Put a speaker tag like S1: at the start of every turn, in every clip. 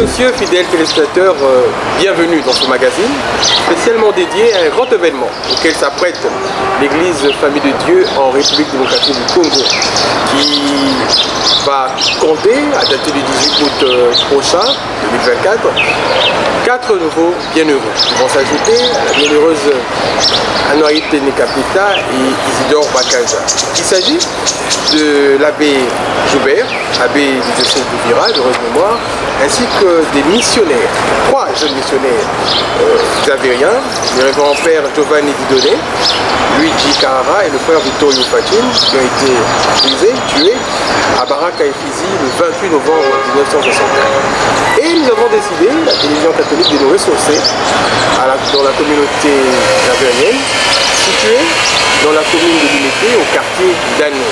S1: Monsieur, fidèle téléspectateur, bienvenue dans ce magazine spécialement dédié à un grand événement auquel s'apprête l'église Famille de Dieu en République démocratique du Congo qui va compter, à dater du 18 août prochain, 2024, 4 nouveaux bienheureux. Ils vont s'ajouter à la bienheureuse Anoïte Nekapita et Isidore Bakaja. Il s'agit de l'abbé Joubert, abbé du diocèse d'Uvira, de heureuse mémoire, ainsi que des missionnaires, 3 jeunes missionnaires xavériens, le révérend père Giovanni Didone, Luigi Carrara et le frère Vittorio Fachin, qui ont été tués à Baraka et Fizi le 28 novembre 1964. Et nous avons décidé, la télévision catholique, de nous ressourcer dans la communauté xavérienne, située dans la commune de l'Unité, au quartier d'Anneau.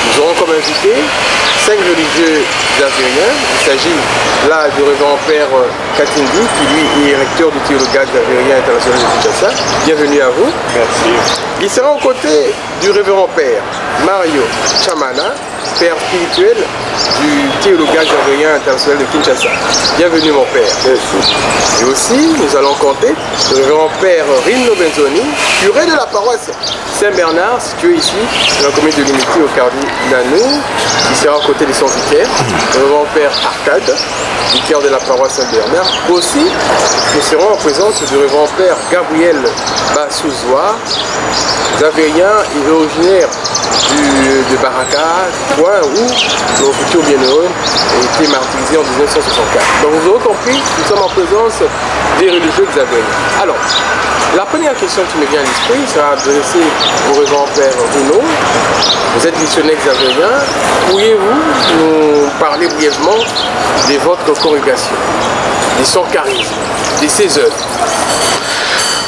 S1: Nous aurons comme invité 5 religieux xavériens. Il s'agit là du révérend père Katindi, qui lui est recteur du théologat xavérien international de Kinshasa. Bienvenue à vous.
S2: Merci.
S1: Il sera aux côtés du révérend père Mario Chamana, père spirituel du théologat xavérien international de Kinshasa. Bienvenue mon père.
S2: Merci.
S1: Et aussi, nous allons compter le révérend père Rino Benzoni, curé de la paroisse Saint-Bernard, située ici, dans la commune de l'Unité au quartier d'Anneau, qui sera aux côtés de son vicaire, le révérend père Arcade, vicaire de la paroisse Saint-Bernard. Aussi, nous serons en présence du révérend père Gabriel Bassouzoua, xavérien et originaire de Baraka, du point où nos futurs bienheureux ont été martyrisés en 1964. Donc vous aurez compris, nous sommes en présence des religieux xavériens. Alors, la première question qui me vient à l'esprit sera adressée au révérend père Bruno. Vous êtes missionnaire xavérien. Pourriez-vous nous parler brièvement de votre congrégation, de son charisme, de ses œuvres?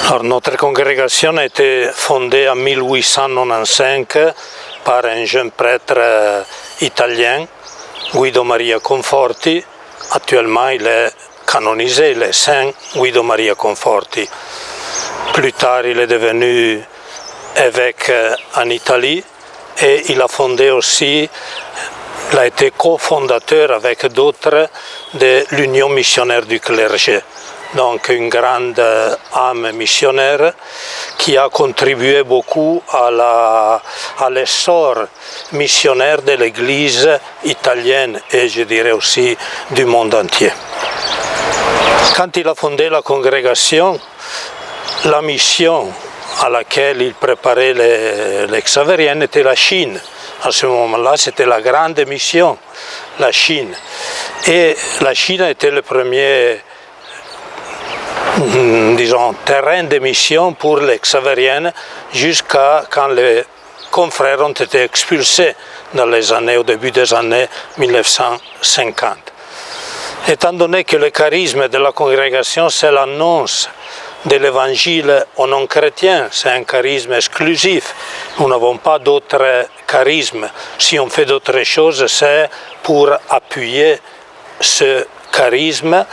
S3: Alors, notre congrégation a été fondée en 1895 par un jeune prêtre italien, Guido Maria Conforti. Actuellement, il est canonisé, il est saint Guido Maria Conforti. Plus tard, il est devenu évêque en Italie et il a fondé aussi, il a été cofondateur avec d'autres de l'Union missionnaire du clergé. Donc une grande âme missionnaire qui a contribué beaucoup à l'essor missionnaire de l'Église italienne et je dirais aussi du monde entier. Quand il a fondé la congrégation, la mission à laquelle il préparait les xavériens était la Chine. À ce moment-là, c'était la grande mission, la Chine. Et la Chine a été le premier terrain de mission pour les xavériennes jusqu'à quand les confrères ont été expulsés au début des années 1950. Étant donné que le charisme de la congrégation, c'est l'annonce de l'évangile aux non-chrétiens, c'est un charisme exclusif. Nous n'avons pas d'autres charismes. Si on fait d'autres choses, c'est pour appuyer ce charisme.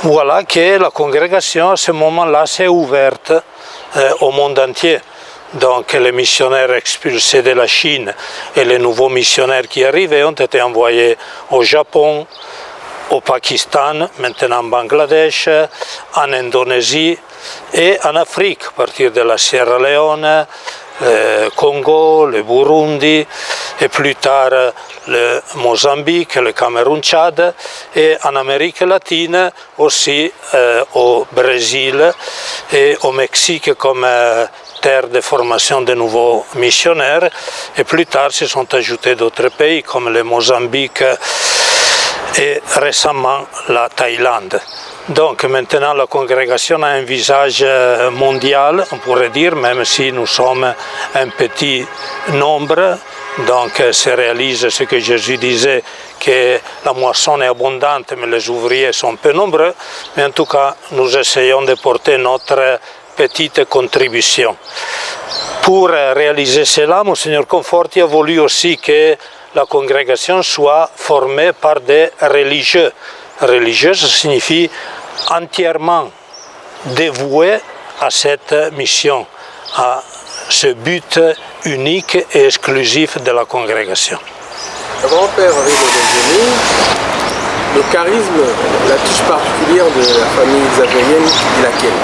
S3: Voilà que la congrégation à ce moment-là s'est ouverte au monde entier. Donc les missionnaires expulsés de la Chine et les nouveaux missionnaires qui arrivaient ont été envoyés au Japon, au Pakistan, maintenant au Bangladesh, en Indonésie et en Afrique, à partir de la Sierra Leone, le Congo, le Burundi et plus tard le Mozambique, le Cameroun, Tchad et en Amérique latine aussi au Brésil et au Mexique comme terre de formation de nouveaux missionnaires et plus tard se sont ajoutés d'autres pays comme le Mozambique et récemment la Thaïlande. Donc maintenant la congrégation a un visage mondial, on pourrait dire, même si nous sommes un petit nombre. Donc se réalise ce que Jésus disait, que la moisson est abondante mais les ouvriers sont peu nombreux. Mais en tout cas, nous essayons de porter notre petite contribution. Pour réaliser cela, Monseigneur Conforti a voulu aussi que la congrégation soit formée par des religieux. Religieux, ça signifie entièrement dévoués à cette mission, à ce but unique et exclusif de la congrégation.
S1: Le grand-père Rino Benzoni le charisme, la touche particulière de la famille xavérienne est laquelle?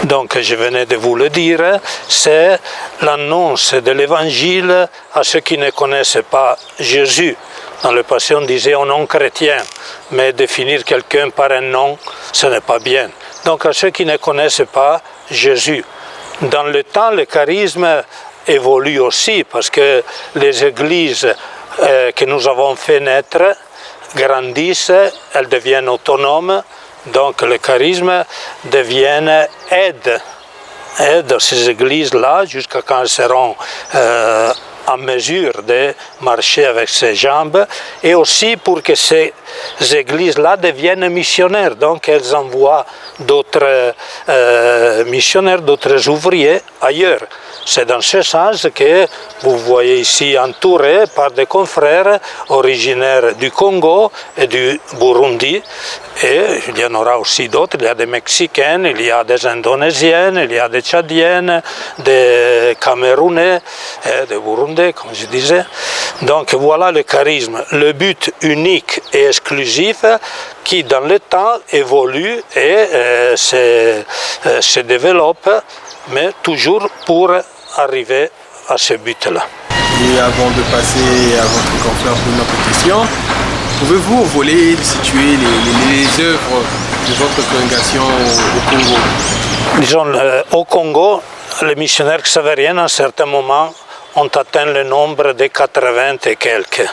S3: Donc, je venais de vous le dire, c'est l'annonce de l'évangile à ceux qui ne connaissent pas Jésus. Dans le passé, on disait au non-chrétien, mais définir quelqu'un par un nom, ce n'est pas bien. Donc, à ceux qui ne connaissent pas Jésus. Dans le temps, le charisme évolue aussi, parce que les églises que nous avons fait naître grandissent, elles deviennent autonomes, donc le charisme devient aide à ces églises-là jusqu'à quand elles seront en mesure de marcher avec ses jambes, et aussi pour que ces églises-là deviennent missionnaires. Donc elles envoient d'autres missionnaires, d'autres ouvriers ailleurs. C'est dans ce sens que vous voyez ici entouré par des confrères originaires du Congo et du Burundi. Et il y en aura aussi d'autres. Il y a des Mexicaines, il y a des Indonésiennes, il y a des Tchadiennes, des Camerounais, et des Burundais, comme je disais. Donc voilà le charisme, le but unique et exclusif qui dans le temps évolue et se développe, mais toujours pour arriver à ce but-là.
S1: Et avant de passer à votre confrère pour une autre question, pouvez-vous au volet situer les œuvres de votre congrégation au Congo?
S3: Disons, au Congo, les missionnaires xavériens, à un certain moment, ont atteint le nombre de 80 et quelques.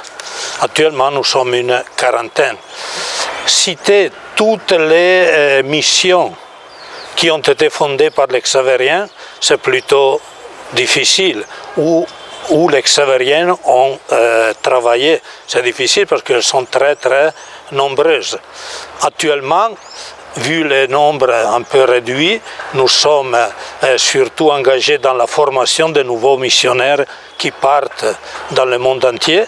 S3: Actuellement, nous sommes une quarantaine. Citer toutes les missions qui ont été fondées par les xavériens, c'est plutôt difficile, où les xavériens ont travaillé. C'est difficile parce qu'elles sont très très nombreuses. Actuellement, vu le nombre un peu réduit, nous sommes surtout engagés dans la formation de nouveaux missionnaires qui partent dans le monde entier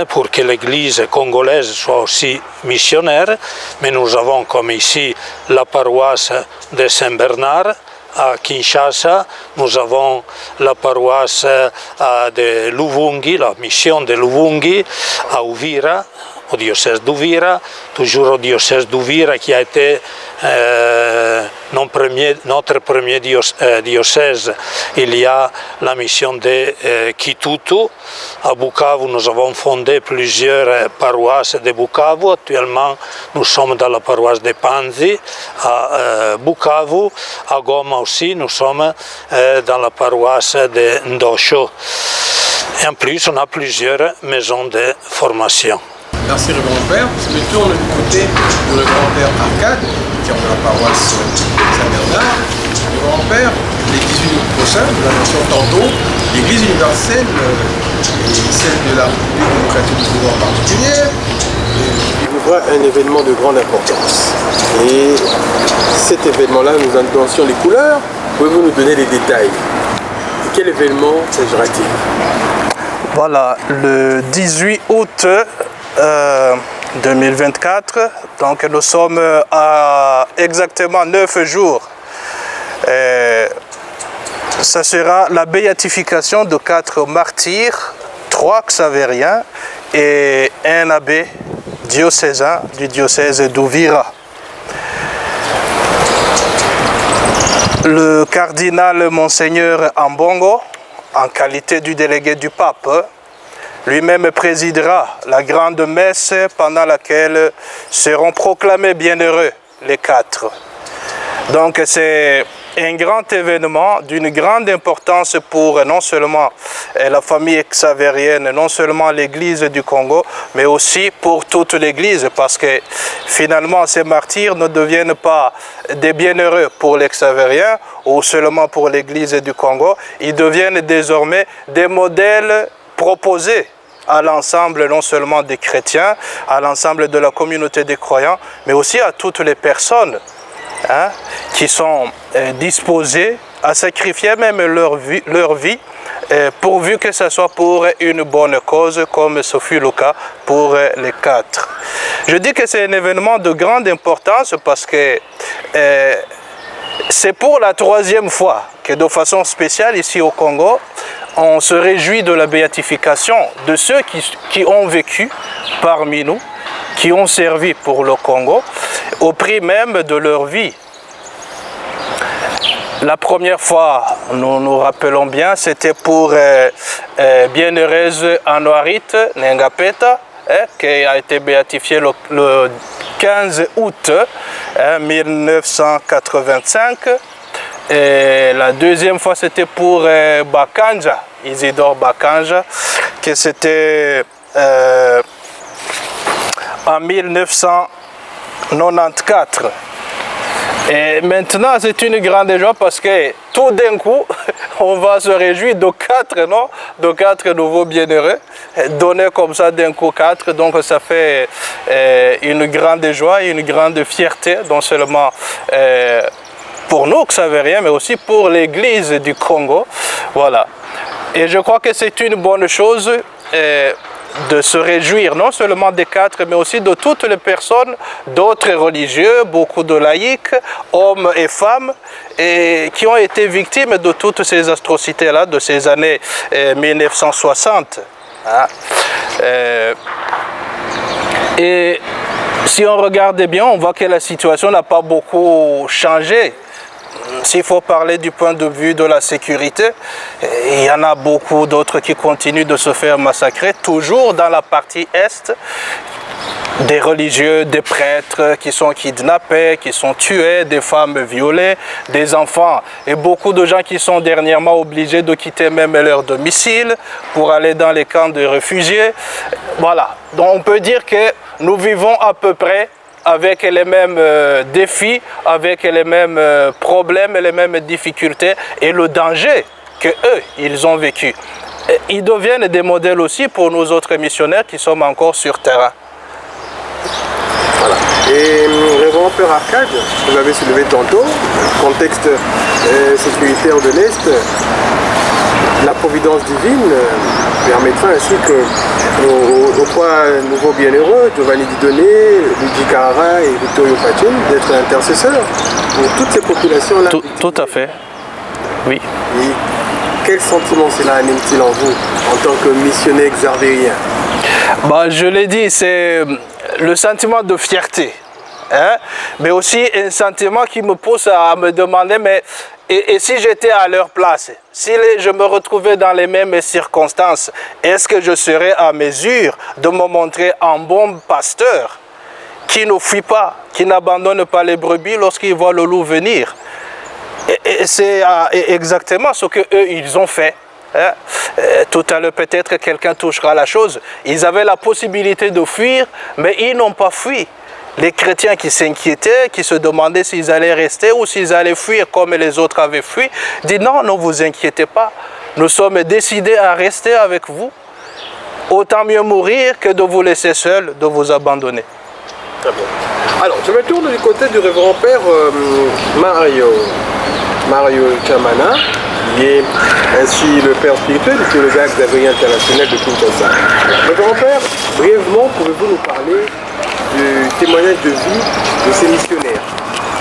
S3: pour que l'Église congolaise soit aussi missionnaire. Mais nous avons comme ici la paroisse de Saint-Bernard, à Kinshasa, nous avons la paroisse de Luvungi, la mission de Luvungi, à Uvira, au diocèse d'Uvira, toujours au diocèse d'Uvira qui a été notre premier diocèse. Il y a la mission de Kitutu. À Bukavu, nous avons fondé plusieurs paroisses de Bukavu. Actuellement, nous sommes dans la paroisse de Panzi à Bukavu. À Goma aussi, nous sommes dans la paroisse de Ndosho. Et en plus, on a plusieurs maisons de formation.
S1: Merci le grand-père. Je me tourne du côté de le grand-père Arcade, qui est de la paroisse Saint-Bernard. Le grand-père, les 18 août prochain, nous l'annoncions tantôt, l'Église universelle et celle de la République démocratique du Congo en particulier, vivra un événement de grande importance. Et cet événement-là, nous annoncions les couleurs. Pouvez-vous nous donner les détails? De quel événement s'agira-t-il?
S2: Voilà, le 18 août 2024, donc nous sommes à exactement 9 jours. Ça sera la béatification de 4 martyrs, 3 xavériens et un abbé diocésain du diocèse d'Uvira. Le cardinal Monseigneur Ambongo, en qualité du délégué du pape, lui-même présidera la grande messe pendant laquelle seront proclamés bienheureux les 4. Donc c'est un grand événement d'une grande importance pour non seulement la famille xavérienne, non seulement l'Église du Congo, mais aussi pour toute l'Église, parce que finalement ces martyrs ne deviennent pas des bienheureux pour les xavériens ou seulement pour l'Église du Congo, ils deviennent désormais des modèles proposés à l'ensemble non seulement des chrétiens, à l'ensemble de la communauté des croyants, mais aussi à toutes les personnes qui sont disposées à sacrifier même leur vie pourvu que ce soit pour une bonne cause, comme ce fut le cas pour les 4. Je dis que c'est un événement de grande importance parce que c'est pour la 3e fois que de façon spéciale ici au Congo, on se réjouit de la béatification de ceux qui ont vécu parmi nous, qui ont servi pour le Congo, au prix même de leur vie. La première fois, nous nous rappelons bien, c'était pour Bienheureuse Anoarit Nengapeta, qui a été béatifiée le 15 août 1985. Et la deuxième fois, c'était pour Bakanja, Isidore Bakanja, que c'était en 1994. Et maintenant, c'est une grande joie parce que tout d'un coup, on va se réjouir de 4, non? De 4 nouveaux bienheureux, donnés comme ça d'un coup 4. Donc ça fait une grande joie et une grande fierté, non seulement pour nous, Xavérien, mais aussi pour l'Église du Congo. Voilà. Et je crois que c'est une bonne chose de se réjouir non seulement des 4, mais aussi de toutes les personnes d'autres religieux, beaucoup de laïcs, hommes et femmes, et qui ont été victimes de toutes ces atrocités-là, de ces années 1960. Hein. Et si on regarde bien, on voit que la situation n'a pas beaucoup changé. S'il faut parler du point de vue de la sécurité, il y en a beaucoup d'autres qui continuent de se faire massacrer, toujours dans la partie est, des religieux, des prêtres qui sont kidnappés, qui sont tués, des femmes violées, des enfants et beaucoup de gens qui sont dernièrement obligés de quitter même leur domicile pour aller dans les camps de réfugiés. Voilà, donc on peut dire que nous vivons à peu près avec les mêmes défis, avec les mêmes problèmes, les mêmes difficultés et le danger qu'eux, ils ont vécu. Ils deviennent des modèles aussi pour nous autres missionnaires qui sommes encore sur terrain.
S1: Voilà. Et Révérend Père Arcade, vous l'avez soulevé tantôt, contexte sécuritaire de l'Est, la providence divine permettra ainsi que aux 3 nouveaux bienheureux, Giovanni Didone, Luigi Carrara et Vittorio Fachin, d'être intercesseurs pour toutes ces populations-là.
S2: Tout à fait, oui.
S1: Et quel sentiment cela anime-t-il en vous, en tant que missionnaire xavérien?
S2: Je l'ai dit, c'est le sentiment de fierté, hein? Mais aussi un sentiment qui me pousse à me demander, mais et si j'étais à leur place, si je me retrouvais dans les mêmes circonstances, est-ce que je serais à mesure de me montrer un bon pasteur qui ne fuit pas, qui n'abandonne pas les brebis lorsqu'il voit le loup venir? Et c'est exactement ce qu'eux, ils ont fait. Hein? Tout à l'heure, peut-être quelqu'un touchera la chose. Ils avaient la possibilité de fuir, mais ils n'ont pas fui. Les chrétiens qui s'inquiétaient, qui se demandaient s'ils allaient rester ou s'ils allaient fuir comme les autres avaient fui, disent non, ne vous inquiétez pas. Nous sommes décidés à rester avec vous. Autant mieux mourir que de vous laisser seul, de vous abandonner.
S1: Très bien. Alors, je me tourne du côté du révérend Père Mario Chamana, qui est ainsi le père spirituel du théologue xavérien international de Kinshasa. Révérend Père, brièvement, pouvez-vous nous parler du témoignage de vie de ces missionnaires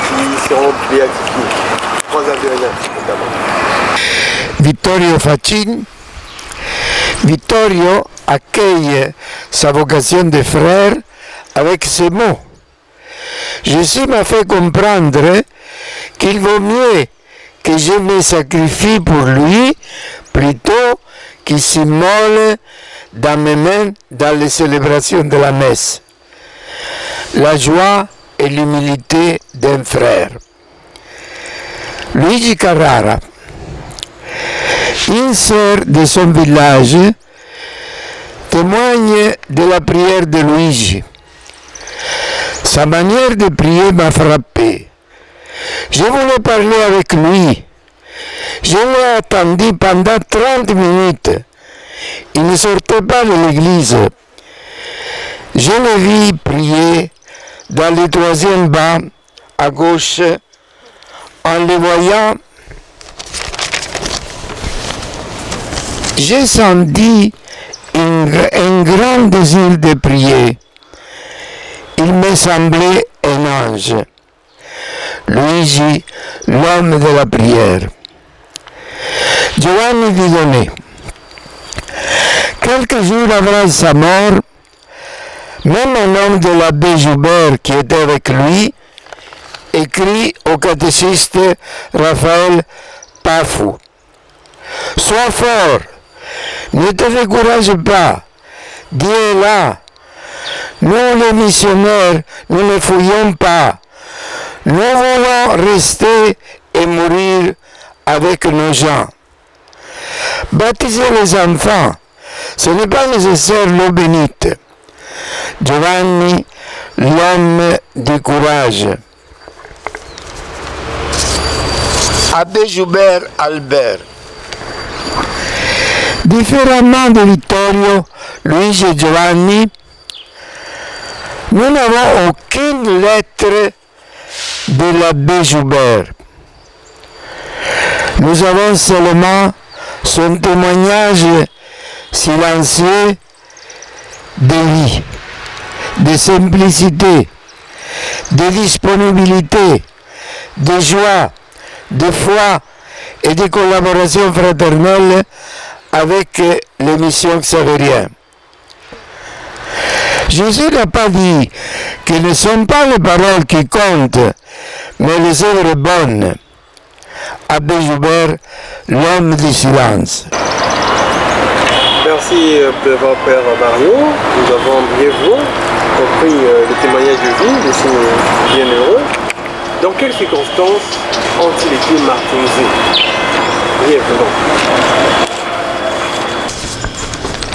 S1: qui seront béatifiés, 3 xavériens notamment?
S4: Vittorio Fachin. Vittorio accueille sa vocation de frère avec ces mots. Jésus m'a fait comprendre qu'il vaut mieux que je me sacrifie pour lui plutôt qu'il s'immole dans mes mains dans les célébrations de la messe. La joie et l'humilité d'un frère. Luigi Carrara, une sœur de son village, témoigne de la prière de Luigi. Sa manière de prier m'a frappé. Je voulais parler avec lui. Je l'ai attendu pendant 30 minutes. Il ne sortait pas de l'église. Je le vis prier dans le 3e banc à gauche. En le voyant, j'ai senti un grand désir de prier. Il me semblait un ange. Luigi, l'homme de la prière. Giovanni Didone. Quelques jours avant sa mort, Même un homme de l'abbé Joubert qui était avec lui écrit au catéchiste Raphaël Pafou. Sois fort, ne te décourage pas, Dieu est là. Nous les missionnaires, nous ne fouillons pas. Nous voulons rester et mourir avec nos gens. Baptiser les enfants, ce n'est pas nécessaire l'eau bénite. Giovanni, l'homme du courage. Abbé Joubert Albert. Différemment de Vittorio, Luigi et Giovanni, nous n'avons aucune lettre de l'abbé Joubert. Nous avons seulement son témoignage silencieux de vie, de simplicité, de disponibilité, de joie, de foi et de collaboration fraternelle avec les missions xavériennes. Jésus n'a pas dit que ne sont pas les paroles qui comptent, mais les œuvres bonnes. Abbé Joubert, l'homme du silence.
S1: Merci Père Mario. Nous avons brièvement compris le témoignage de vie de ces bienheureux. Dans quelles circonstances ont-ils été martyrisés? Brièvement.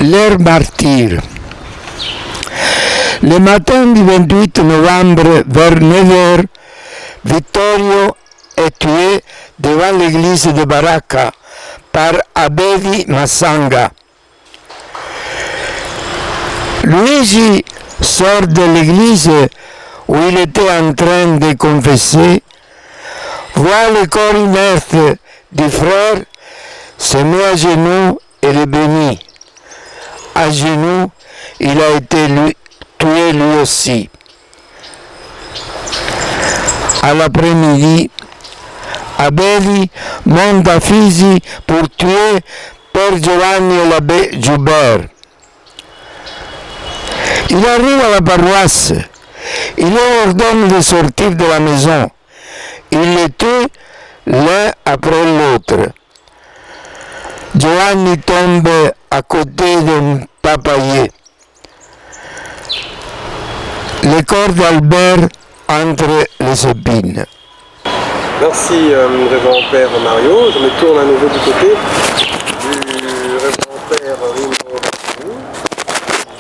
S4: Leur martyr. Le matin du 28 novembre, vers 9h, Vittorio est tué devant l'église de Baracca par Abedi Massanga. Luigi sort de l'église où il était en train de confesser, voit le corps inerte du frère, se met à genoux et le bénit. À genoux, il a été tué lui aussi. À l'après-midi, Abedi monte à Fisi pour tuer Père Giovanni et l'abbé Joubert. Il arrive à la paroisse, il leur ordonne de sortir de la maison. Il les tue l'un après l'autre. Giovanni tombe à côté d'un papayer. Le corps d'Albert entre les épines.
S1: Merci Révérend Père Mario. Je me tourne à nouveau du côté du Révérend Père Rino.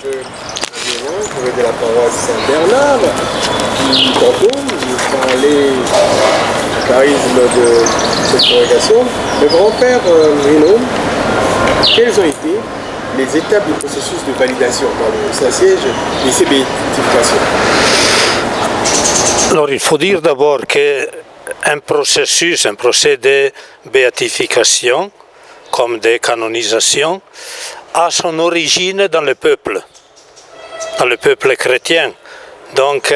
S1: Je vais de la paroisse Saint-Bernard qui tantôt nous parlait du charisme de cette congrégation. Révérend Père Rino, quelles ont été les étapes du processus de validation par le Saint-Siège et ses béatifications?
S3: Alors il faut dire d'abord qu'un processus, un procédé de béatification, comme des canonisations, a son origine dans le peuple chrétien. Donc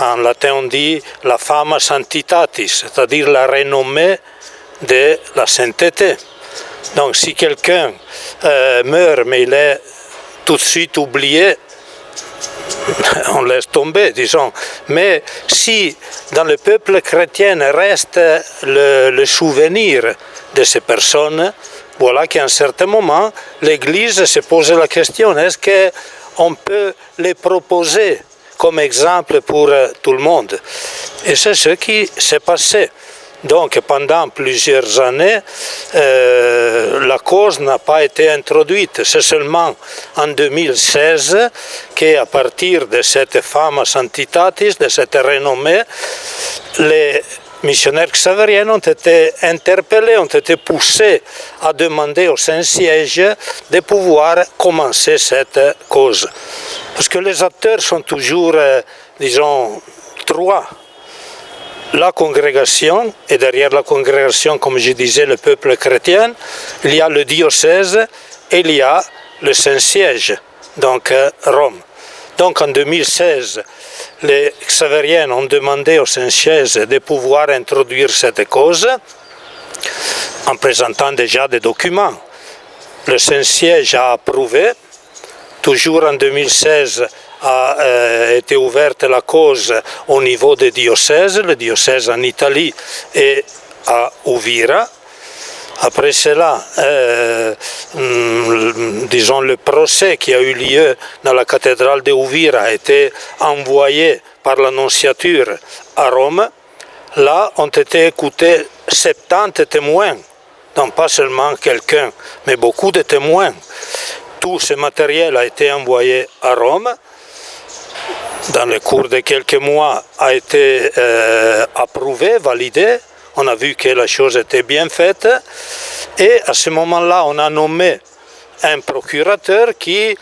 S3: en latin on dit la fama sanctitatis, c'est-à-dire la renommée de la sainteté. Donc si quelqu'un meurt mais il est tout de suite oublié, on laisse tomber, disons. Mais si dans le peuple chrétien reste le souvenir de ces personnes, voilà qu'à un certain moment, l'Église se pose la question, est-ce qu'on peut les proposer comme exemple pour tout le monde? Et c'est ce qui s'est passé. Donc pendant plusieurs années, la cause n'a pas été introduite. C'est seulement en 2016 qu'à partir de cette fama sanctitatis, de cette renommée, les missionnaires xavériens ont été interpellés, ont été poussés à demander au Saint-Siège de pouvoir commencer cette cause. Parce que les acteurs sont toujours, disons, trois. La congrégation, et derrière la congrégation, comme je disais, le peuple chrétien, il y a le diocèse et il y a le Saint-Siège, donc Rome. Donc en 2016, les xavériens ont demandé au Saint-Siège de pouvoir introduire cette cause en présentant déjà des documents. Le Saint-Siège a approuvé, toujours en 2016, a été ouverte la cause au niveau des diocèses, le diocèse en Italie et à Uvira. Après cela, disons, le procès qui a eu lieu dans la cathédrale de Uvira a été envoyé par l'annonciature à Rome. Là ont été écoutés 70 témoins, donc pas seulement quelqu'un, mais beaucoup de témoins. Tout ce matériel a été envoyé à Rome. Dans le cours de quelques mois, a été approuvé, validé. On a vu que la chose était bien faite. Et à ce moment-là, on a nommé un procurateur qui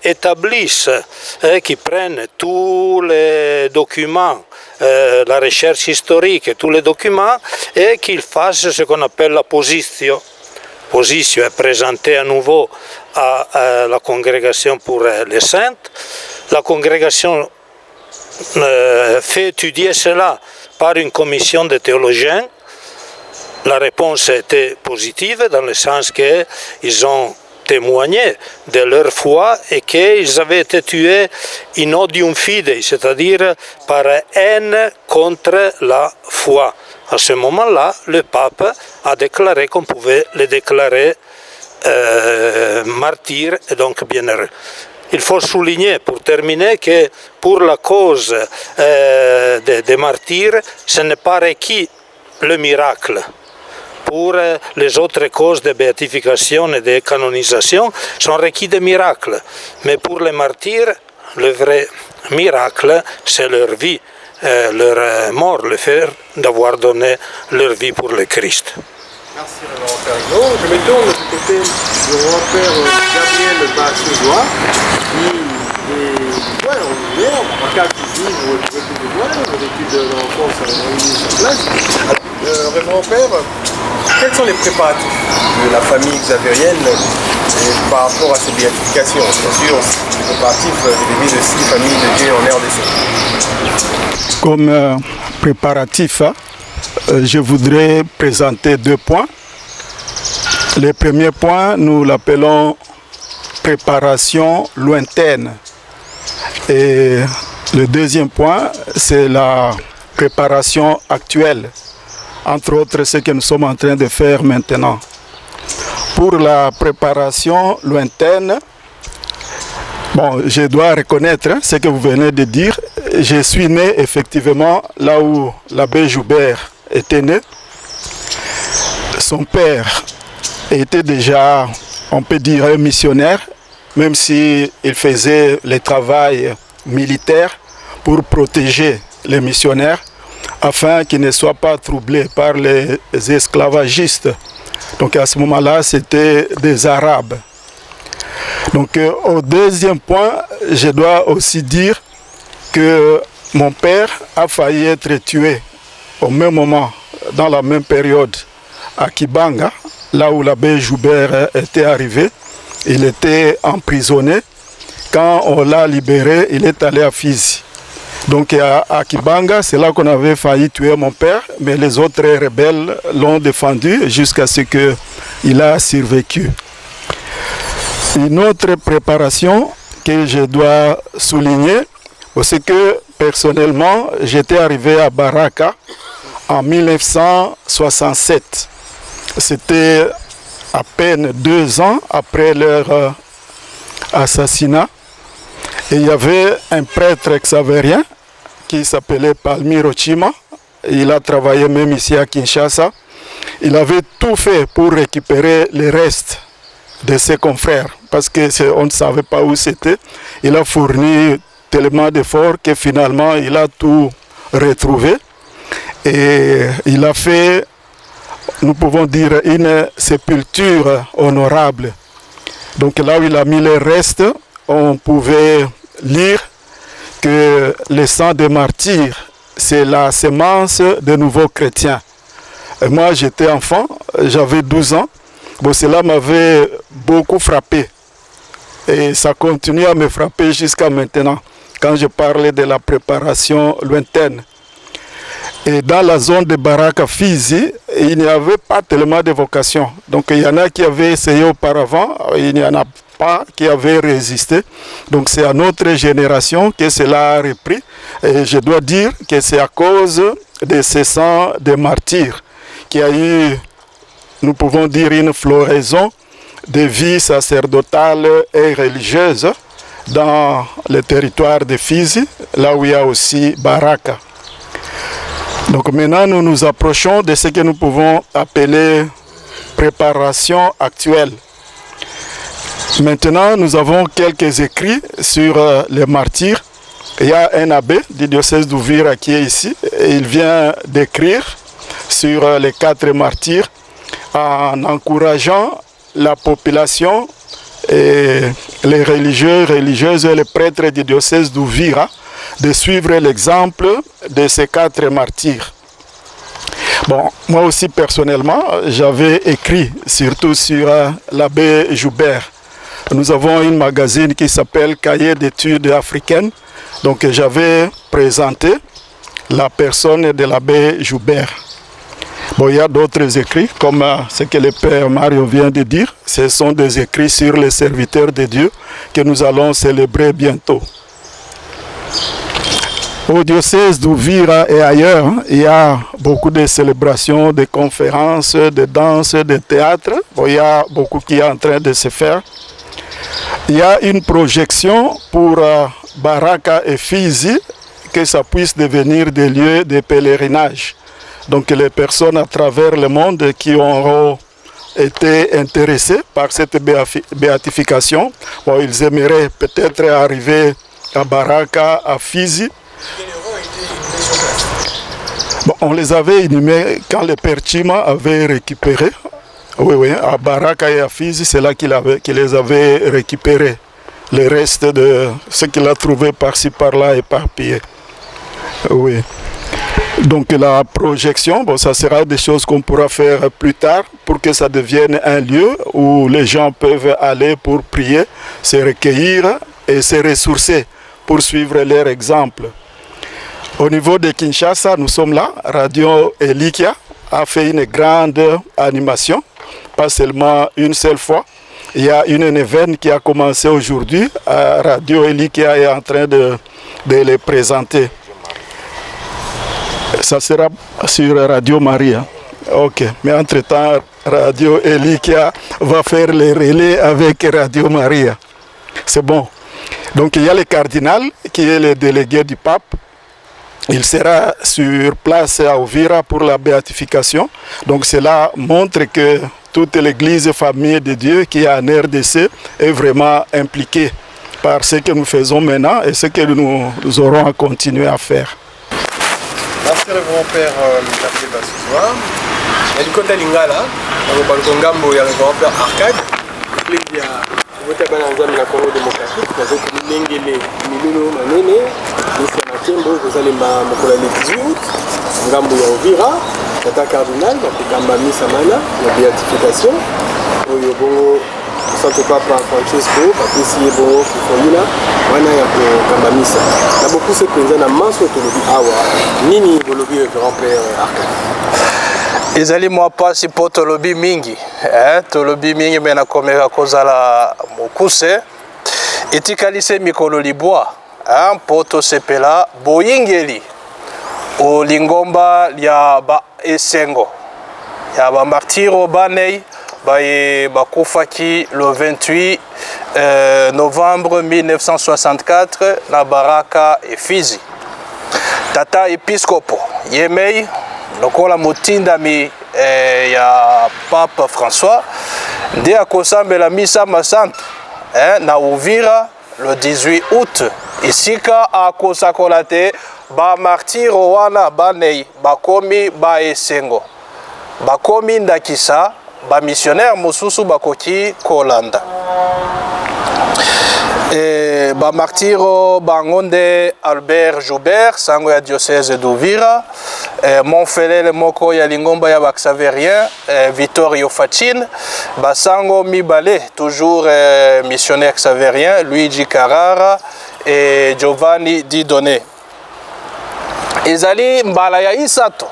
S3: établisse, qui prenne tous les documents, la recherche historique, tous les documents, et qu'il fasse ce qu'on appelle la position. Position est présentée à nouveau à la congrégation pour les saintes. La congrégation fait étudier cela par une commission de théologiens. La réponse était positive dans le sens qu'ils ont témoigné de leur foi et qu'ils avaient été tués in odium fidei, c'est-à-dire par haine contre la foi. À ce moment-là, le pape a déclaré qu'on pouvait les déclarer martyrs et donc bienheureux. Il faut souligner, pour terminer, que pour la cause des martyrs, ce n'est pas requis le miracle. Pour les autres causes de béatification et de canonisation, sont requis des miracles. Mais pour les martyrs, le vrai miracle, c'est leur vie, leur mort, le fait d'avoir donné leur vie pour le Christ.
S1: Merci, Révérend Père Gnaud. Je me tourne du côté du Révérend Père Gabriel Bassozois, qui est en lumière, en cas de vivre depuis de loin, vos études de l'enfance ont mis en place. Alors, Révérend Père, quels sont les préparatifs de la famille xavérienne par rapport à ces béatifications? Bien sûr, les préparatifs de l'église aussi, famille de Dieu en RDC.
S5: Comme préparatif, je voudrais présenter 2 points. Le premier point, nous l'appelons préparation lointaine. Et le deuxième point, c'est la préparation actuelle. Entre autres, ce que nous sommes en train de faire maintenant. Pour la préparation lointaine, bon, je dois reconnaître ce que vous venez de dire. Je suis né effectivement là où l'abbé Joubert était né. Son père était déjà, on peut dire, un missionnaire, même s'il faisait le travail militaire pour protéger les missionnaires, afin qu'ils ne soient pas troublés par les esclavagistes. Donc à ce moment-là, c'était des Arabes. Donc au deuxième point, je dois aussi dire que mon père a failli être tué au même moment, dans la même période, à Kibanga, là où l'abbé Joubert était arrivé. Il était emprisonné. Quand on l'a libéré, il est allé à Fizi. Donc à Kibanga, c'est là qu'on avait failli tuer mon père, mais les autres rebelles l'ont défendu jusqu'à ce qu'il a survécu. Une autre préparation que je dois souligner, c'est que personnellement, j'étais arrivé à Baraka en 1967. C'était à peine 2 ans après leur assassinat. Et il y avait un prêtre xavérien qui s'appelait Palmiro Chima. Il a travaillé même ici à Kinshasa. Il avait tout fait pour récupérer les restes de ses confrères parce qu'on ne savait pas où c'était. Il a fourni tellement d'efforts que finalement il a tout retrouvé. Et il a fait, nous pouvons dire, une sépulture honorable. Donc là où il a mis les restes, on pouvait lire que le sang des martyrs, c'est la semence des nouveaux chrétiens. Et moi, j'étais enfant, j'avais 12 ans. Bon, cela m'avait beaucoup frappé. Et ça continue à me frapper jusqu'à maintenant, quand je parlais de la préparation lointaine. Et dans la zone de Baraka Fizi, il n'y avait pas tellement de vocations. Donc il y en a qui avaient essayé auparavant, il n'y en a pas qui avaient résisté. Donc c'est à notre génération que cela a repris. Et je dois dire que c'est à cause de ces sangs de martyrs qu'il y a eu, nous pouvons dire, une floraison de vie sacerdotale et religieuse dans le territoire de Fizi, là où il y a aussi Baraka. Donc maintenant, nous nous approchons de ce que nous pouvons appeler préparation actuelle. Maintenant, nous avons quelques écrits sur les martyrs. Il y a un abbé du diocèse d'Uvira qui est ici, et il vient d'écrire sur les 4 martyrs en encourageant la population et les religieux, religieuses et les prêtres du diocèse d'Uvira de suivre l'exemple de ces 4 martyrs. Bon, moi aussi personnellement, j'avais écrit surtout sur l'abbé Joubert. Nous avons une magazine qui s'appelle Cahiers d'études africaines. Donc j'avais présenté la personne de l'abbé Joubert. Bon, il y a d'autres écrits, comme ce que le père Mario vient de dire. Ce sont des écrits sur les serviteurs de Dieu que nous allons célébrer bientôt. Au diocèse d'Uvira et ailleurs, il y a beaucoup de célébrations, de conférences, de danses, de théâtre. Bon, il y a beaucoup qui est en train de se faire. Il y a une projection pour Baraka et Fizi, que ça puisse devenir des lieux de pèlerinage. Donc les personnes à travers le monde qui auront été intéressées par cette béatification, bon, ils aimeraient peut-être arriver à Baraka, à Fizi. Bon, on les avait inhumés quand le père Chima avait récupéré. Oui, à Baraka et à Fizi, c'est là qu'il les avait récupérés. Le reste de ce qu'il a trouvé par-ci, par-là, éparpillé. Oui. Donc la projection, bon, ça sera des choses qu'on pourra faire plus tard pour que ça devienne un lieu où les gens peuvent aller pour prier, se recueillir et se ressourcer pour suivre leur exemple. Au niveau de Kinshasa, nous sommes là. Radio Elikia a fait une grande animation, pas seulement une seule fois. Il y a une événement qui a commencé aujourd'hui. Radio Elikia est en train de les présenter. Ça sera sur Radio Maria. Ok, mais entre-temps, Radio Elikia va faire les relais avec Radio Maria. C'est bon. Donc il y a le cardinal qui est le délégué du pape. Il sera sur place à Uvira pour la béatification. Donc cela montre que toute l'église famille de Dieu qui est en RDC est vraiment impliquée par ce que nous faisons maintenant et ce que nous aurons à continuer à faire.
S1: Merci le grand-père Mutapeba ce soir. Il y a du côté Lingala, dans le Congambo, il y a le grand-père Arcade. Il y a le Congo démocratique, il y a le Milino Manene, Mr. Makembo, vous allez le 18 août, Ngambo ya Uvira, Tata Cardinal, Kamba Misamana, la béatification. Santo Papa Francesco, Patricie Bongo, Kifoyina, Wana ya Kamba Misa. Il y a beaucoup de gens qui ont Tolobi Awa, Nini Bolobi, le grand-père Arcade.
S2: Ezali mwa pasi po tolobi mingi, tolobi mingi mena komeka kozala mokuse etikalise mikolo libwa po tosepela boyingeli o lingomba lya ba esengo ya ba martiro banei baye bakufaki le 28 novembre 1964 na Baraka et Fizi. Tata episkopo Yemei lokola motindami ya Pape François nde akosambela misa masantu na Uvira le 18 août isika akosakola te ba martiro wana banei bakomi ba esengo bakomi ndakisa ba missionnaire mosusu bakoki kolanda ba martiro bangonde Albert Joubert sango ya diocèse d'Uvira Monfelele moko ya lingomba ya Baxaverien Vittorio Fachin basango mibale toujours missionnaire xaverien Luigi Carrara et Giovanni Didone. ezali mbala ya isato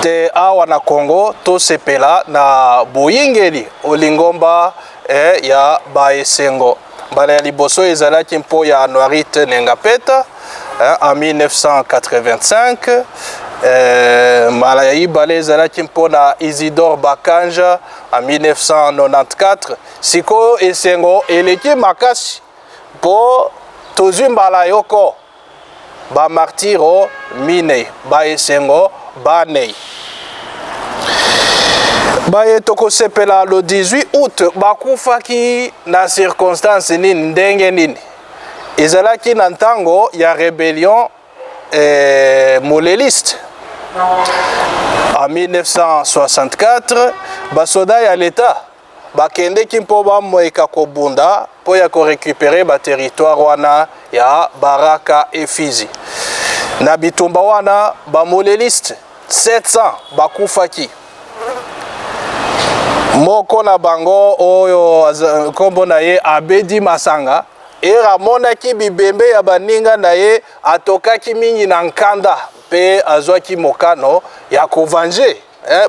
S2: te awa na Congo tosepela na boyingeli olingomba ya baesengo. Mbala ya liboso ezalaki mpo ya Anuarite Nengapeta en 1985. Mbala ya ibale ezalaki mpo na Isidore Bakanja en 1994. Siko esengo eleki makasi mpo tozwi mbala yoko ba martiro mine ba esengo banei. Baye toko sepela le 18 août bakufaki na circonstance nini ndenge nini. Ezalaki na ntango ya rébellion moléliste. En 1964 basoda ya l'État bakendeki mpo bamoyeka kobunda mpo ya korécupérer ba territoire wana ya Baraka et Fizi. Na bitumba wana ba moléliste 700 bakufaki. Moko na bango oyo kombo na ye Abedi Masanga eramonaki bibembe ya baninga na ye atokaki mingi na nkanda pe azwaki mokano ya kovange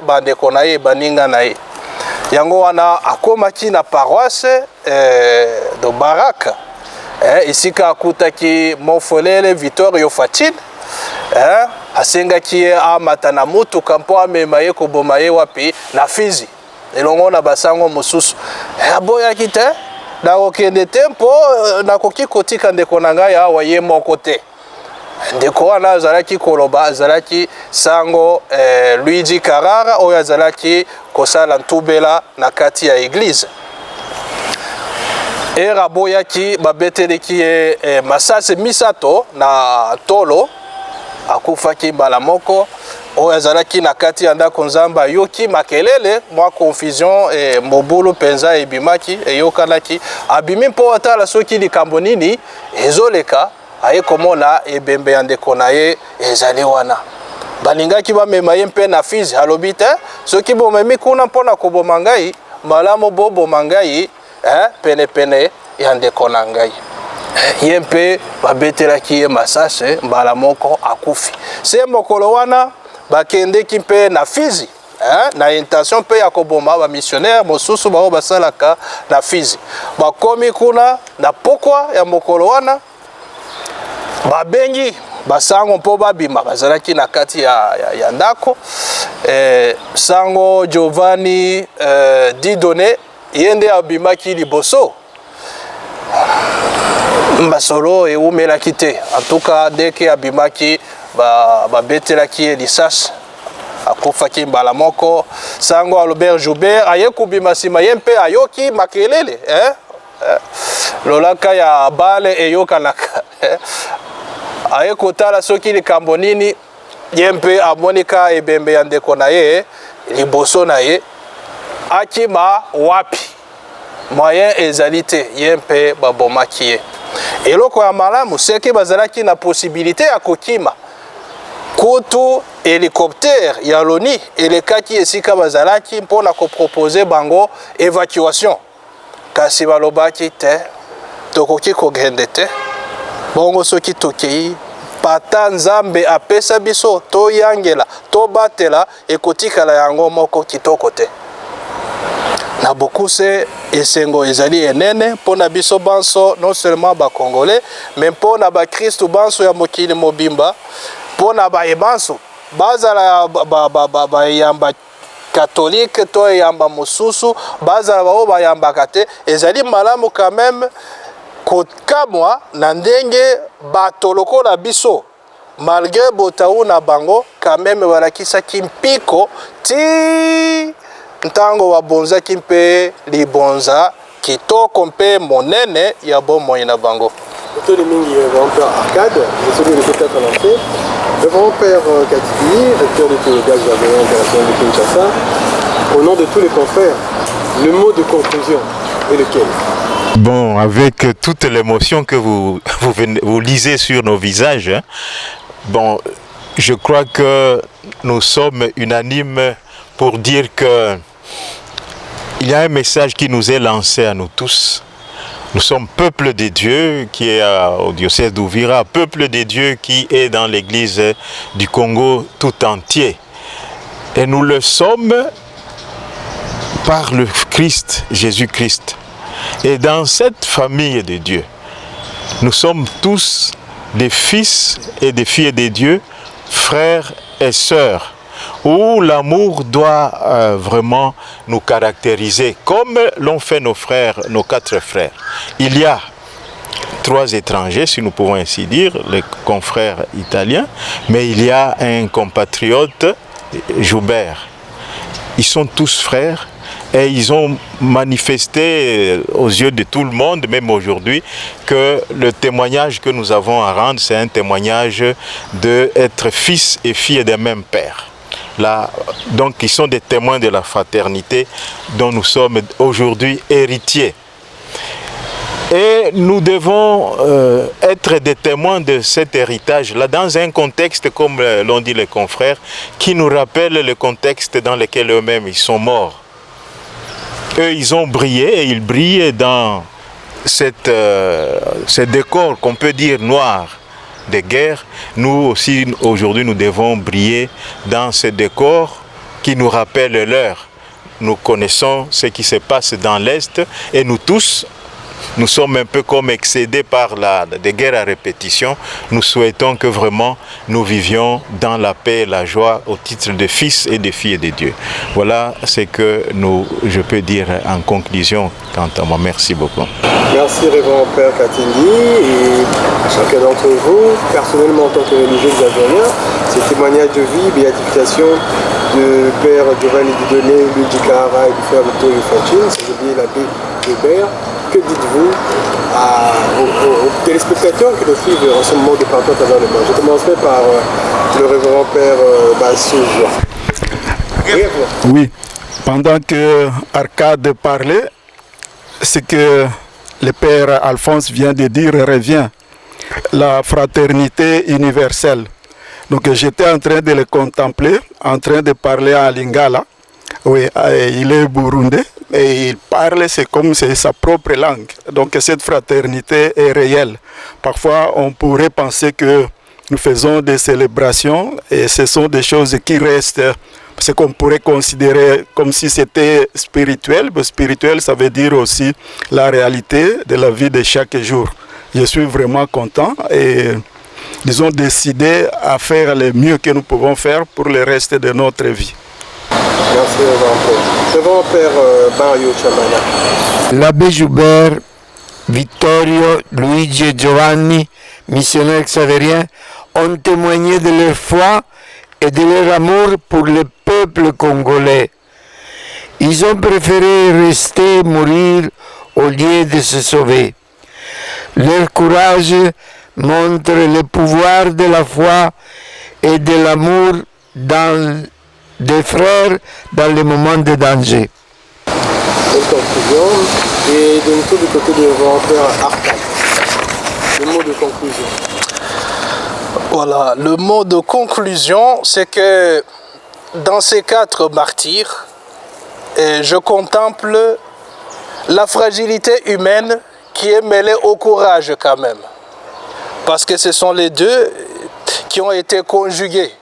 S2: bandeko na ye baninga na ye. Yango wana akomaki na paroisse de Baraka isika akutaki Mofolele Vittorio Fachin asengaki ye amata na mutuka mpo amema ye koboma ye wapi na Fizi elongo na basango mosusu aboyaki te na okende te mpo nakoki kotika ndeko na ngai awa ye moko te. Ndeko wana azalaki koloba azalaki sango Luigi Carrara oyo azalaki kosala ntubela na kati ya église. Eraboyaki babeteleki ye masase misato na tolo akufaki mbala moko oyo azalaki na kati ya ndako nzamba yoki makelele mwa confusion mobulu penza ebimaki eyokanaki abimi mpo atala soki likambo nini ezoleka aye komona ebembe ya ndeko na ye ezali wana. Balingaki bamema ye mpe na Fizi alobi te soki bomemi kuna mpona koboma ngai malamu boboma ngai penepene ya ndeko na ngai. Ye mpe babetelaki ye masase mbala moko akufi. Se mokolo wana bakendeki mpe na Fizi na intention mpe ya koboma ba missionnaire mosusu bao basalaka na Fizi. Bakomi kuna na pokwa ya mokolo wana babengi basango mpo babima bazalaki na kati ya ndako. Sango Giovanni Didone yende abimaki liboso mbasolo eumelaki te. En tout cas deke abimaki babetelaki ye lisasi akufaki mbala moko. Sango Albert Joubert aye kubima nsima ye mpe ayoki makelele lolaka ya bale eyokanaka aye kotala soki likambo nini ye mpe amonika ebembe ya ndeko na ye liboso na ye akima wapi moyen ezali te ye mpe babomaki ye. Eloko ya malamu seke bazalaki na possibilité ya kokima kutu hélicoptère ya loni elekaki esika bazalaki mpona kopropose bango évacuation kasi balobaki te tokoki kogende te bongo soki tokei pata nzambe apesa biso toyangela tobatela ekotikala yango moko kitoko te. Na bokuse esengo ezali enene mpona biso banso non seulement ba congolais mais mpona ba Kristo banso ya mokili mobimba mpona ba ebanso bazala ba yamba catholique to yamba mosusu bazala bao ba yamba kate ezali malamu quand même kokamwa na ndenge batoloko na biso malgré botau na bango quand même balakisaki mpiko ti ntango babonzaki mpe libonza kitoko mpe monene ya bomoi na bango.
S1: Tous les mingi grand-père Arcade, je salue le peut-être lancé. Le grand-père Katiki, recteur de Théogas Gabéen international de Kinshasa, au nom de tous les confrères, le mot de conclusion est lequel?
S6: Bon, avec toute l'émotion que vous lisez sur nos visages, hein, bon, je crois que nous sommes unanimes pour dire que il y a un message qui nous est lancé à nous tous Nous sommes peuple des dieux qui est au diocèse d'Ouvira, peuple des dieux qui est dans l'église du Congo tout entier. Et nous le sommes par le Christ, Jésus-Christ. Et dans cette famille de Dieu, nous sommes tous des fils et des filles de Dieu, frères et sœurs, où l'amour doit vraiment nous caractériser, comme l'ont fait nos frères, nos 4 frères. Il y a 3 étrangers, si nous pouvons ainsi dire, les confrères italiens, mais il y a un compatriote, Joubert. Ils sont tous frères et ils ont manifesté aux yeux de tout le monde, même aujourd'hui, que le témoignage que nous avons à rendre, c'est un témoignage d'être fils et filles d'un même père. Là, donc ils sont des témoins de la fraternité dont nous sommes aujourd'hui héritiers. Et nous devons être des témoins de cet héritage-là dans un contexte, comme l'ont dit les confrères, qui nous rappelle le contexte dans lequel eux-mêmes ils sont morts. Eux, ils ont brillé et ils brillent dans ce décor qu'on peut dire noir de guerre. Nous aussi, aujourd'hui, nous devons briller dans ce décor qui nous rappelle l'heure. Nous connaissons ce qui se passe dans l'Est et nous tous, nous sommes un peu comme excédés par des guerres à répétition. Nous souhaitons que vraiment nous vivions dans la paix et la joie au titre de fils et de filles de Dieu. Voilà ce que je peux dire en conclusion quant à moi. Merci beaucoup.
S1: Merci Révérend Père Katindi et à chacun d'entre vous, personnellement en tant que religieux xavérien, ces témoignages de vie, béatification de Père Giovanni Dieudonné, Luigi Cara et du Frère Vittorio Facchin, sans oublier l'abbé Joubert. Que dites-vous aux téléspectateurs qui nous suivent en ce moment de partout à travers le monde? Je commencerai par le révérend Père Bassouja.
S5: Oui, pendant que Arcade parlait, ce que le Père Alphonse vient de dire revient, la fraternité universelle. Donc j'étais en train de le contempler, en train de parler en lingala. Oui, il est burundais et il parle, c'est comme c'est sa propre langue. Donc cette fraternité est réelle. Parfois, on pourrait penser que nous faisons des célébrations et ce sont des choses qui restent, ce qu'on pourrait considérer comme si c'était spirituel. Mais spirituel, ça veut dire aussi la réalité de la vie de chaque jour. Je suis vraiment content et nous avons décidé à faire le mieux que nous pouvons faire pour le reste de notre vie.
S1: Merci, Révérend Père Mario Chamana.
S4: L'abbé Joubert, Vittorio, Luigi et Giovanni, missionnaires xavériens, ont témoigné de leur foi et de leur amour pour le peuple congolais. Ils ont préféré rester mourir au lieu de se sauver. Leur courage montre le pouvoir de la foi et de l'amour des frères dans les moments de danger.
S1: Une conclusion, et de nouveau du côté de Père Arcade. Le mot de conclusion.
S2: Voilà, le mot de conclusion, c'est que dans ces 4 martyrs, je contemple la fragilité humaine qui est mêlée au courage quand même. Parce que ce sont les 2 qui ont été conjugués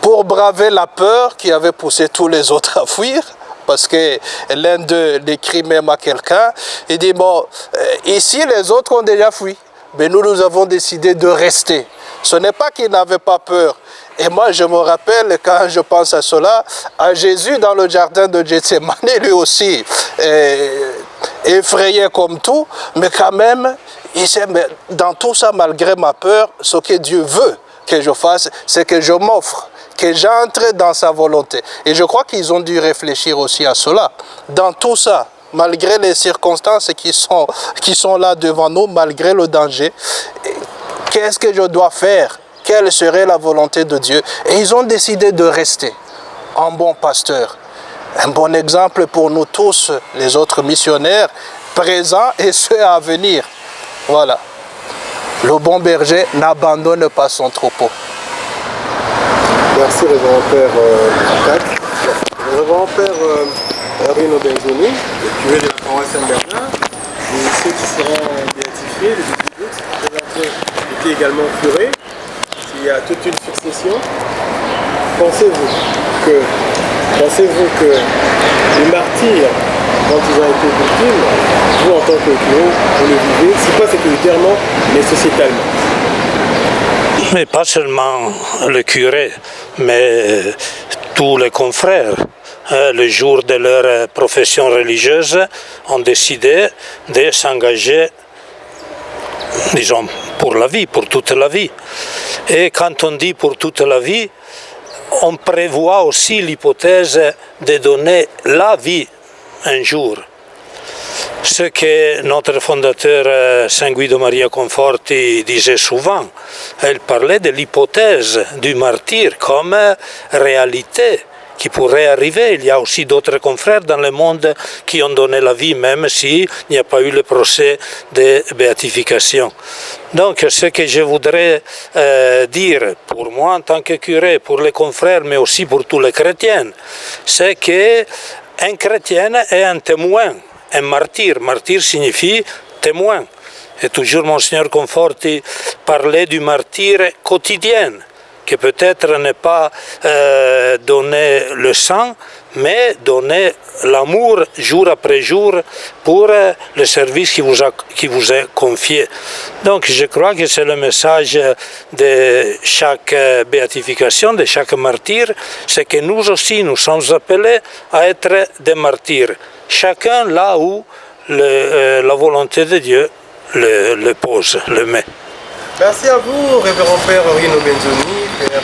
S2: pour braver la peur qui avait poussé tous les autres à fuir. Parce que l'un d'eux décrit même à quelqu'un, il dit, bon, ici les autres ont déjà fui, mais nous avons décidé de rester. Ce n'est pas qu'ils n'avaient pas peur. Et moi, je me rappelle, quand je pense à cela, à Jésus dans le jardin de Gethsémane, lui aussi, effrayé comme tout, mais quand même, il sait, mais dans tout ça, malgré ma peur, ce que Dieu veut que je fasse, c'est que je m'offre, que j'entre dans sa volonté. Et je crois qu'ils ont dû réfléchir aussi à cela. Dans tout ça, malgré les circonstances qui sont là devant nous, malgré le danger, qu'est-ce que je dois faire? Quelle serait la volonté de Dieu? Et ils ont décidé de rester un bon pasteur. Un bon exemple pour nous tous, les autres missionnaires, présents et ceux à venir. Voilà. Le bon berger n'abandonne pas son troupeau.
S1: Merci Révérend Père Arcade. Révérend Père Rino Benzoni, le curé de la paroisse Saint-Bernard. ceux qui seront béatifiés le 18 août. Présentement, était également curé. Il y a toute une succession. Pensez-vous que les martyrs, quand ils ont été victimes, vous en tant que curé, vous le vivez, si pas sécuritairement, mais sociétalement?
S3: Mais pas seulement le curé, mais tous les confrères. Le jour de leur profession religieuse, ont décidé de s'engager, disons, pour la vie, pour toute la vie. Et quand on dit pour toute la vie, on prévoit aussi l'hypothèse de donner la vie un jour. Ce que notre fondateur Saint Guido Maria Conforti disait souvent, elle parlait de l'hypothèse du martyr comme réalité qui pourrait arriver. Il y a aussi d'autres confrères dans le monde qui ont donné la vie, même s'il n'y a pas eu le procès de béatification. Donc, ce que je voudrais dire, pour moi en tant que curé, pour les confrères, mais aussi pour tous les chrétiens, c'est qu'un chrétien est un témoin, un martyr. Martyr signifie témoin. Et toujours Monseigneur Conforti parlait du martyr quotidien, que peut-être n'est pas donner le sang, mais donner l'amour jour après jour pour le service qui vous est confié. Donc je crois que c'est le message de chaque béatification, de chaque martyr, c'est que nous aussi nous sommes appelés à être des martyrs, chacun là où la volonté de Dieu le pose, le met.
S1: Merci à vous, révérend Père Rino Benzoni, Père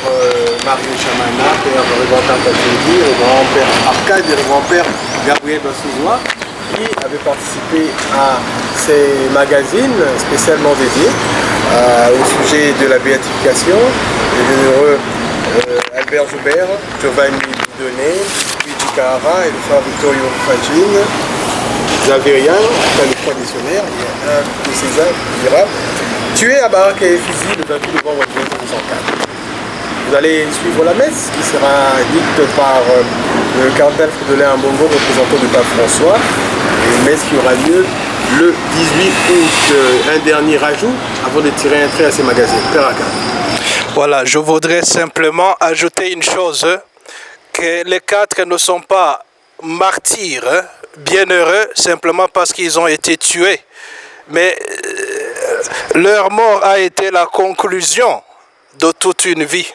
S1: Mario Chamana, Père révérend Tantatiedi, révérend Père Arcade et révérend Père Gabriel Bassouzois, qui avaient participé à ces magazines spécialement dédiés au sujet de la béatification. Le généreux Albert Joubert, Giovanni Didonné, Luigi Carrara et le frère Vittorio Fagin, Xavérien, enfin le traditionnaire, il y a un de César qui dira tué à Baraka et Fizi le 28 novembre 1904. Vous allez suivre la messe qui sera dite par le cardinal Fridolin Ambongo, représentant du pape François. Et une messe qui aura lieu le 18 août. Un dernier ajout avant de tirer un trait à ces magazines. Père Arcade.
S2: Voilà, je voudrais simplement ajouter une chose, que les quatre ne sont pas martyrs, bienheureux, simplement parce qu'ils ont été tués. Mais leur mort a été la conclusion de toute une vie.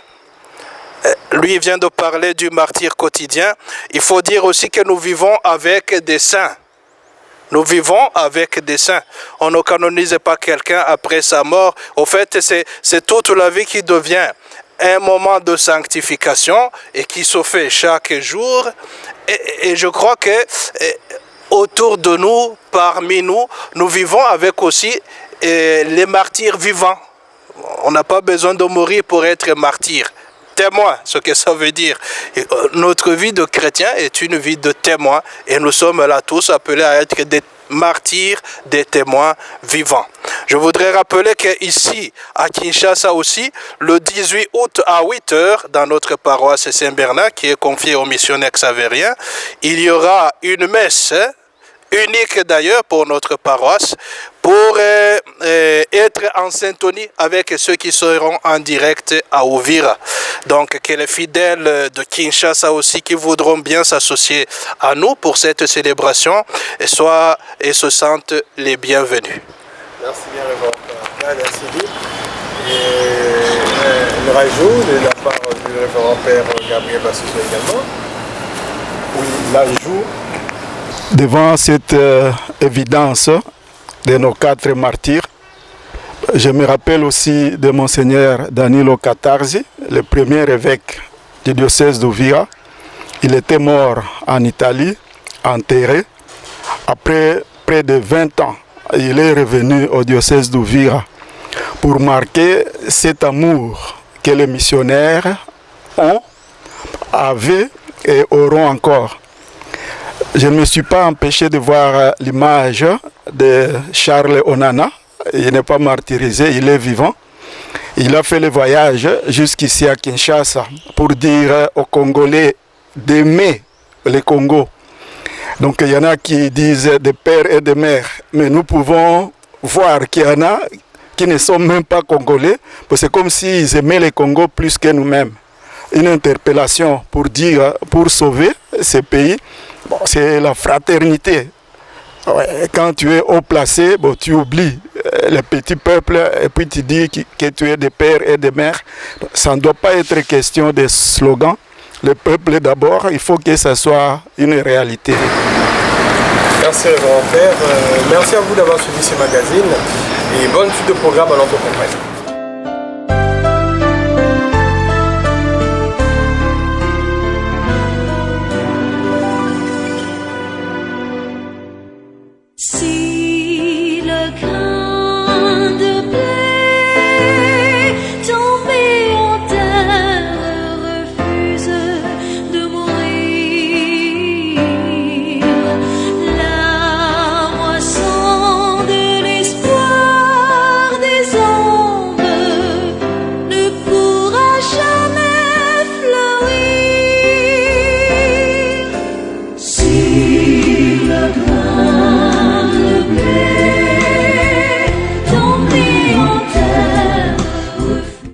S2: Lui vient de parler du martyr quotidien. Il faut dire aussi que nous vivons avec des saints. Nous vivons avec des saints. On ne canonise pas quelqu'un après sa mort. Au fait, c'est toute la vie qui devient un moment de sanctification et qui se fait chaque jour. Et je crois que autour de nous, parmi nous, nous vivons avec aussi les martyrs vivants. On n'a pas besoin de mourir pour être martyr. Témoin, ce que ça veut dire. Notre vie de chrétien est une vie de témoin et nous sommes là tous appelés à être des martyrs, des témoins vivants. Je voudrais rappeler qu'ici, à Kinshasa aussi, le 18 août à 8h, dans notre paroisse Saint-Bernard, qui est confiée aux missionnaires xavériens, il y aura une messe unique d'ailleurs pour notre paroisse, pour être en syntonie avec ceux qui seront en direct à Uvira. Donc que les fidèles de Kinshasa aussi qui voudront bien s'associer à nous pour cette célébration soient et se sentent les bienvenus.
S1: Merci bien, révérend Père. Merci. Et le rajout de la part du révérend Père Gabriel Bassouzois également.
S5: Oui, l'ajout. Devant cette évidence de nos quatre martyrs, je me rappelle aussi de Monseigneur Danilo Catarzi, le premier évêque du diocèse d'Uvira. Il était mort en Italie, enterré. Après près de 20 ans, il est revenu au diocèse d'Uvira pour marquer cet amour que les missionnaires ont, avaient et auront encore. Je ne me suis pas empêché de voir l'image de Charles Onana. Il n'est pas martyrisé, il est vivant. Il a fait le voyage jusqu'ici à Kinshasa pour dire aux Congolais d'aimer le Congo. Donc il y en a qui disent des pères et des mères, mais nous pouvons voir qu'il y en a qui ne sont même pas congolais, parce que c'est comme s'ils aimaient le Congo plus que nous-mêmes. Une interpellation pour dire, pour sauver ce pays, bon, c'est la fraternité. Ouais, quand tu es haut placé, bon, tu oublies les petits peuples et puis tu dis que tu es des pères et des mères. Ça ne doit pas être question de slogans. Le peuple d'abord, il faut que ça soit une réalité.
S1: Merci grand père, merci à vous d'avoir suivi ce magazine et bonne suite de programme à notre compagnie.